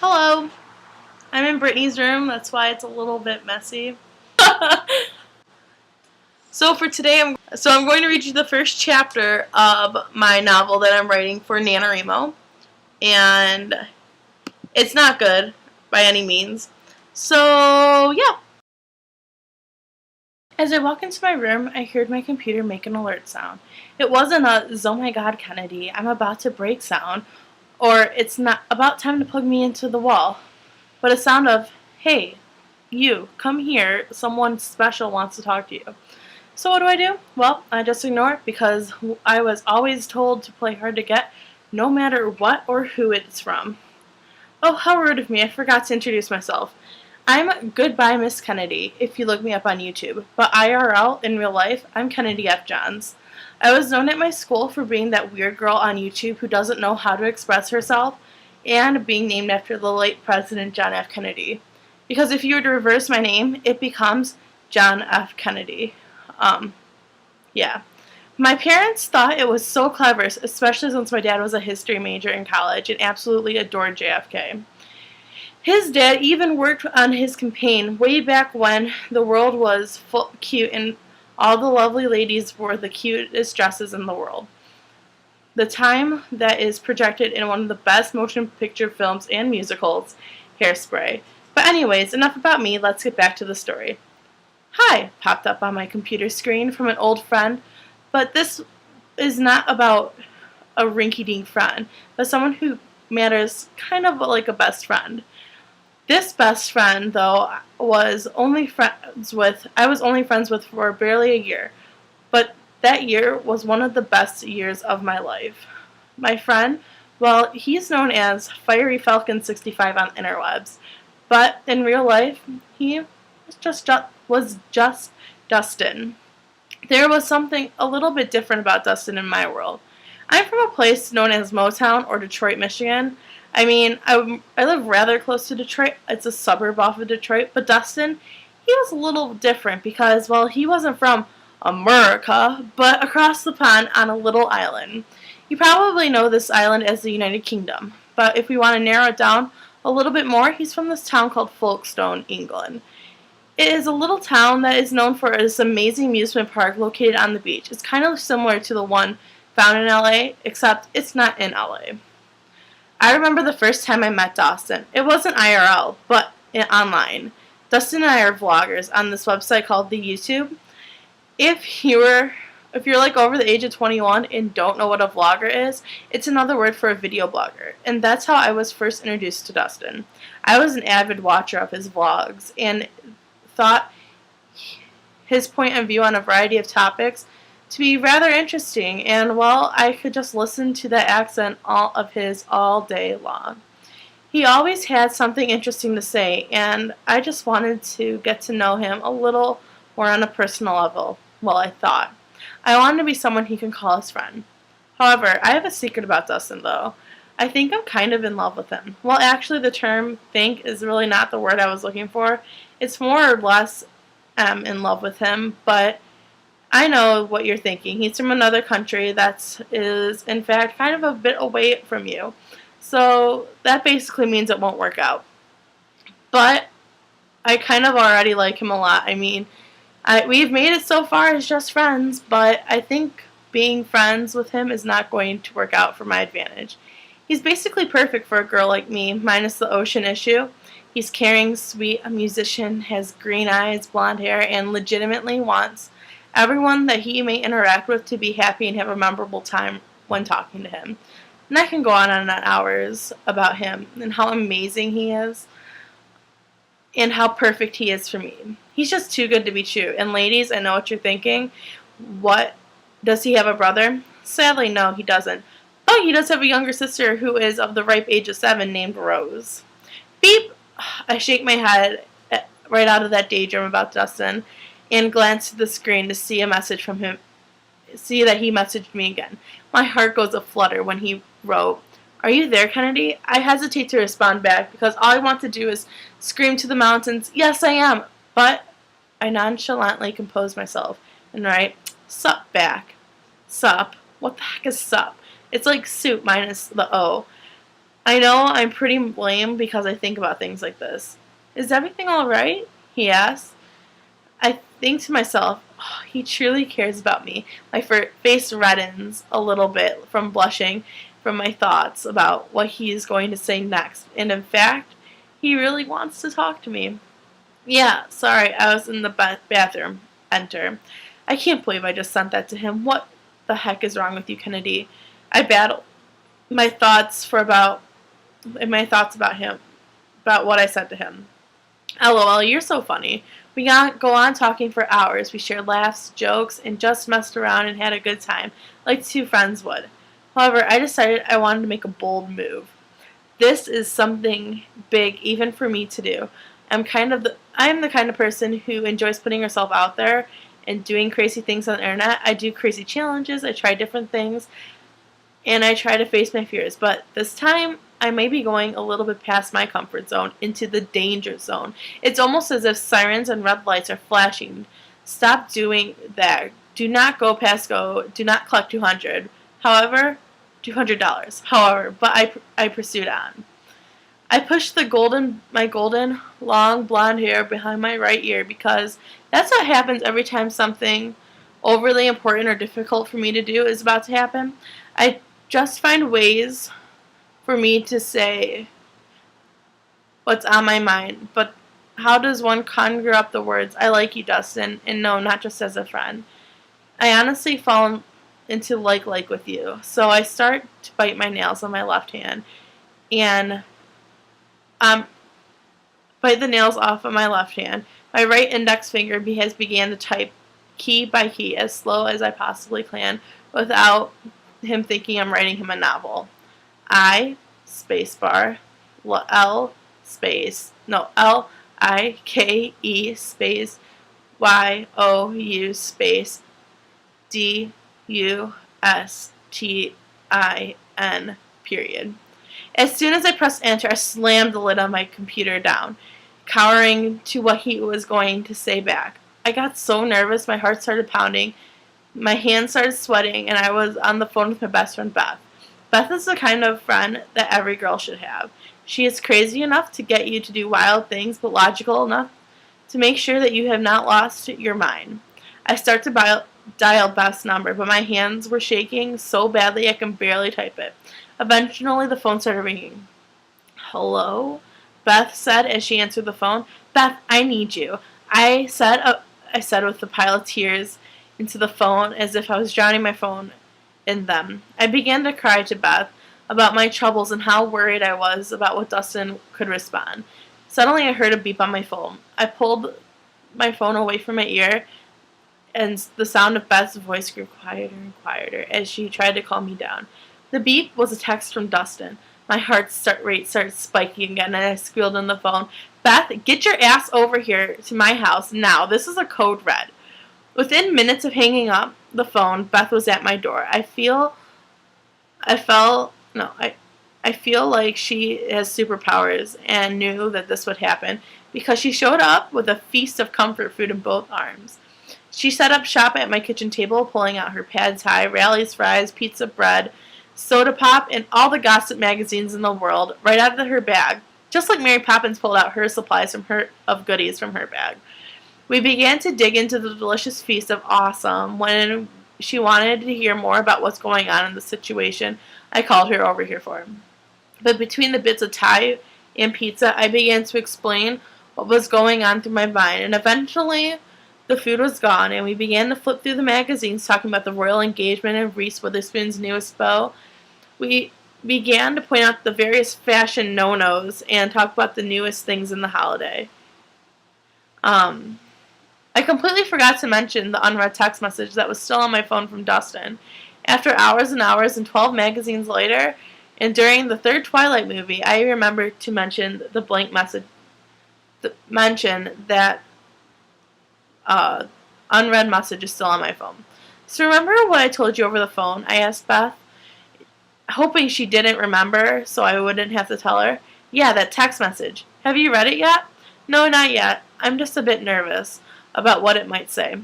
Hello, I'm in Brittany's room, that's why it's a little bit messy. So for today, I'm going to read you the first chapter of my novel that I'm writing for Nanowrimo, and it's not good by any means. So yeah. As I walk into my room, I heard my computer make an alert sound. It wasn't a "oh my god, Kennedy, I'm about to break" sound, or "it's not about time to plug me into the wall," but a sound of "hey, you, come here, someone special wants to talk to you." So what do? Well, I just ignore it because I was always told to play hard to get, no matter what or who it's from. Oh, how rude of me, I forgot to introduce myself. I'm Goodbye Miss Kennedy, if you look me up on YouTube, but IRL, in real life, I'm Kennedy F. Johns. I was known at my school for being that weird girl on YouTube who doesn't know how to express herself, and being named after the late President John F. Kennedy. Because if you were to reverse my name, it becomes John F. Kennedy. Yeah. My parents thought it was so clever, especially since my dad was a history major in college and absolutely adored JFK. His dad even worked on his campaign way back when the world was cute and all the lovely ladies wore the cutest dresses in the world. The time that is projected in one of the best motion picture films and musicals, Hairspray. But anyways, enough about me, let's get back to the story. "Hi," popped up on my computer screen from an old friend, but this is not about a rinky-dink friend, but someone who matters kind of like a best friend. This best friend, though, I was only friends with for barely a year, but that year was one of the best years of my life. My friend, well, he's known as Fiery Falcon 65 on interwebs, but in real life, he was just Dustin. There was something a little bit different about Dustin in my world. I'm from a place known as Motown or Detroit, Michigan. I mean, I live rather close to Detroit. It's a suburb off of Detroit. But Dustin, he was a little different because, well, he wasn't from America, but across the pond on a little island. You probably know this island as the United Kingdom. But if we want to narrow it down a little bit more, he's from this town called Folkestone, England. It is a little town that is known for this amazing amusement park located on the beach. It's kind of similar to the one found in LA, except it's not in LA. I remember the first time I met Dustin. It wasn't IRL, but online. Dustin and I are vloggers on this website called the YouTube. If you're like over the age of 21 and don't know what a vlogger is, it's another word for a video blogger. And that's how I was first introduced to Dustin. I was an avid watcher of his vlogs and thought his point of view on a variety of topics to be rather interesting, and well, I could just listen to that accent all day long. He always had something interesting to say, and I just wanted to get to know him a little more on a personal level. Well, I thought. I wanted to be someone he can call his friend. However, I have a secret about Dustin, though. I think I'm kind of in love with him. Well, actually, the term "think" is really not the word I was looking for. It's more or less in love with him, but I know what you're thinking. He's from another country that is, in fact, kind of a bit away from you. So that basically means it won't work out. But I kind of already like him a lot. I mean, we've made it so far as just friends, but I think being friends with him is not going to work out for my advantage. He's basically perfect for a girl like me, minus the ocean issue. He's caring, sweet, a musician, has green eyes, blonde hair, and legitimately wants everyone that he may interact with to be happy and have a memorable time when talking to him. And I can go on and on hours about him and how amazing he is and how perfect he is for me. He's just too good to be true. And ladies, I know what you're thinking. What? Does he have a brother? Sadly, no, he doesn't. But he does have a younger sister who is of the ripe age of 7 named Rose. Beep! I shake my head right out of that daydream about Dustin and glance to the screen to see a message from him, see that he messaged me again. My heart goes aflutter when he wrote, "Are you there, Kennedy?" I hesitate to respond back because all I want to do is scream to the mountains, "Yes, I am!" But I nonchalantly compose myself and write, "Sup" back. Sup? What the heck is sup? It's like soup minus the O. I know I'm pretty lame because I think about things like this. Is everything alright? He asks. I think to myself, oh, he truly cares about me. My face reddens a little bit from blushing from my thoughts about what he is going to say next. And in fact, he really wants to talk to me. Yeah, sorry, I was in the bathroom. Enter. I can't believe I just sent that to him. What the heck is wrong with you, Kennedy? I battled my thoughts for about my thoughts about him, about what I said to him. LOL, you're so funny. We got go on talking for hours. We shared laughs, jokes, and just messed around and had a good time, like two friends would. However, I decided I wanted to make a bold move. This is something big even for me to do. I'm the kind of person who enjoys putting herself out there and doing crazy things on the internet. I do crazy challenges, I try different things, and I try to face my fears. But this time, I may be going a little bit past my comfort zone into the danger zone. It's almost as if sirens and red lights are flashing. Stop doing that. Do not go past go. Do not collect 200. However, $200. However, but I pursued on. I pushed my golden long blonde hair behind my right ear because that's what happens every time something overly important or difficult for me to do is about to happen. I just find ways for me to say what's on my mind, but how does one conjure up the words, I like you, Dustin, and no, not just as a friend? I honestly fall into like with you, so I start to bite my nails on my left hand, and bite the nails off of my left hand. My right index finger has began to type key by key as slow as I possibly can without him thinking I'm writing him a novel. I spacebar L space no LIKE space YOU space DUSTIN period. As soon as I pressed enter, I slammed the lid on my computer down, cowering to what he was going to say back. I got so nervous, my heart started pounding, my hands started sweating, and I was on the phone with my best friend, Beth. Beth is the kind of friend that every girl should have. She is crazy enough to get you to do wild things, but logical enough to make sure that you have not lost your mind. I start to dial Beth's number, but my hands were shaking so badly I can barely type it. Eventually, the phone started ringing. Hello? Beth said as she answered the phone. Beth, I need you. I said with a pile of tears into the phone as if I was drowning my phone in them. I began to cry to Beth about my troubles and how worried I was about what Dustin could respond. Suddenly, I heard a beep on my phone. I pulled my phone away from my ear, and the sound of Beth's voice grew quieter and quieter as she tried to calm me down. The beep was a text from Dustin. My heart rate started spiking again, and I squealed on the phone, Beth, get your ass over here to my house now. This is a code red. Within minutes of hanging up the phone, Beth was at my door. I feel like she has superpowers and knew that this would happen because she showed up with a feast of comfort food in both arms. She set up shop at my kitchen table, pulling out her pad thai, Rally's fries, pizza bread, soda pop, and all the gossip magazines in the world right out of her bag, just like Mary Poppins pulled out her supplies of goodies from her bag. We began to dig into the delicious feast of awesome. When she wanted to hear more about what's going on in the situation I called her over here for. But between the bits of Thai and pizza, I began to explain what was going on through my mind, and eventually the food was gone, and we began to flip through the magazines talking about the royal engagement of Reese Witherspoon's newest beau. We began to point out the various fashion no-nos and talk about the newest things in the holiday. I completely forgot to mention the unread text message that was still on my phone from Dustin. After hours and hours and 12 magazines later, and during the third Twilight movie, I remembered to mention the blank message, mention that unread message is still on my phone. So remember what I told you over the phone? I asked Beth, hoping she didn't remember so I wouldn't have to tell her. Yeah, that text message. Have you read it yet? No, not yet. I'm just a bit nervous about what it might say.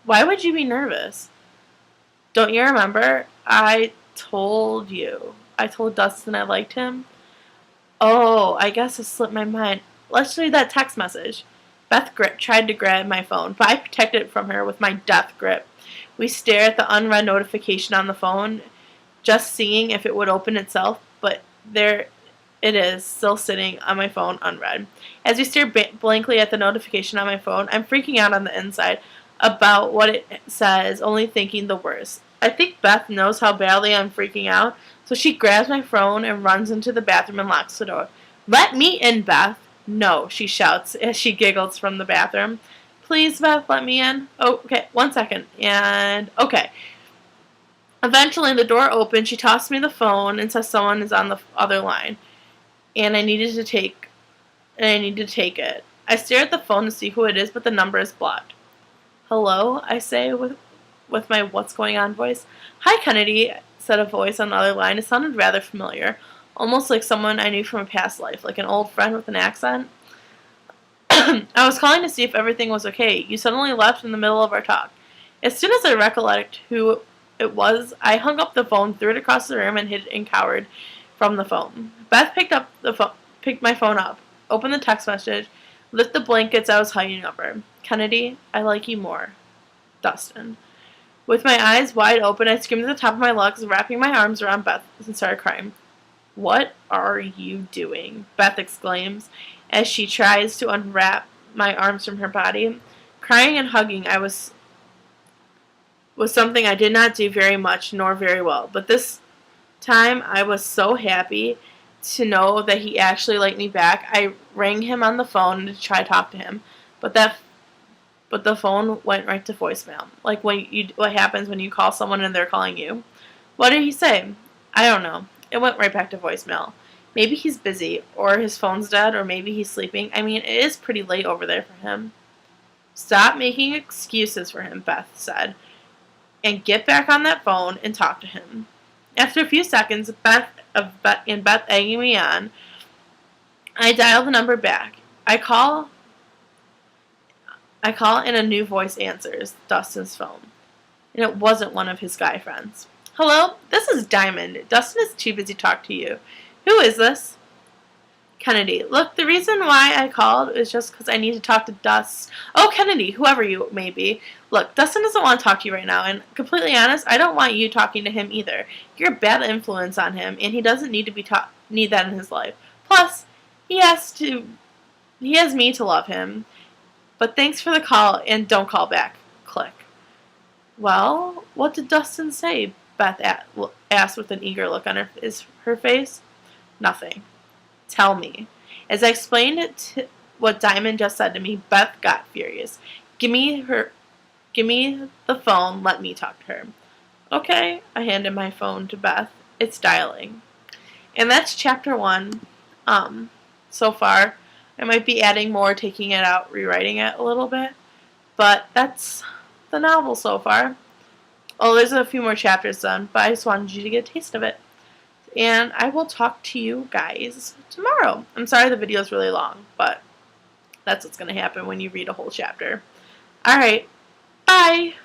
Why would you be nervous? Don't you remember? I told Dustin I liked him. Oh, I guess it slipped my mind. Let's read that text message. Beth tried to grab my phone, but I protected it from her with my death grip. We stare at the unread notification on the phone, just seeing if it would open itself, but there it is, still sitting on my phone unread. As we stare blankly at the notification on my phone, I'm freaking out on the inside about what it says, only thinking the worst. I think Beth knows how badly I'm freaking out, so she grabs my phone and runs into the bathroom and locks the door. Let me in, Beth. No, she shouts as she giggles from the bathroom. Please, Beth, let me in. Oh, okay, 1 second. And, okay. Eventually, the door opens. She tosses me the phone and says someone is on the other line. And I need to take it. I stare at the phone to see who it is, but the number is blocked. Hello, I say with my what's going on voice. Hi, Kennedy, said a voice on the other line. It sounded rather familiar, almost like someone I knew from a past life, like an old friend with an accent. I was calling to see if everything was okay. You suddenly left in the middle of our talk. As soon as I recollect who it was, I hung up the phone, threw it across the room, and hid and cowered from the phone. Beth picked my phone up, opened the text message, lifted the blankets I was hugging over. Kennedy, I like you more. Dustin. With my eyes wide open, I screamed at the top of my lungs, wrapping my arms around Beth and started crying. What are you doing? Beth exclaims as she tries to unwrap my arms from her body. Crying and hugging was something I did not do very much nor very well, but this time I was so happy to know that he actually liked me back. I rang him on the phone to try to talk to him, but the phone went right to voicemail. Like what happens when you call someone and they're calling you. What did he say? I don't know. It went right back to voicemail. Maybe he's busy, or his phone's dead, or maybe he's sleeping. I mean, it is pretty late over there for him. Stop making excuses for him, Beth said, and get back on that phone and talk to him. After a few seconds, Beth egging me on, I dial the number back. I call and a new voice answers Dustin's phone. And it wasn't one of his guy friends. Hello, this is Diamond. Dustin is too busy to talk to you. Who is this? Kennedy. Look, the reason why I called is just because I need to talk to Dust. Oh, Kennedy, whoever you may be. Look, Dustin doesn't want to talk to you right now, and completely honest, I don't want you talking to him either. You're a bad influence on him, and he doesn't need that in his life. Plus, he has me to love him. But thanks for the call, and don't call back. Click. Well, what did Dustin say? Beth asked with an eager look on her face. Nothing. Tell me. As I explained what Diamond just said to me, Beth got furious. Give me the phone. Let me talk to her. Okay. I handed my phone to Beth. It's dialing. And that's chapter 1. So far, I might be adding more, taking it out, rewriting it a little bit. But that's the novel so far. Oh, there's a few more chapters done, but I just wanted you to get a taste of it. And I will talk to you guys tomorrow. I'm sorry the video is really long, but that's what's going to happen when you read a whole chapter. Alright, bye!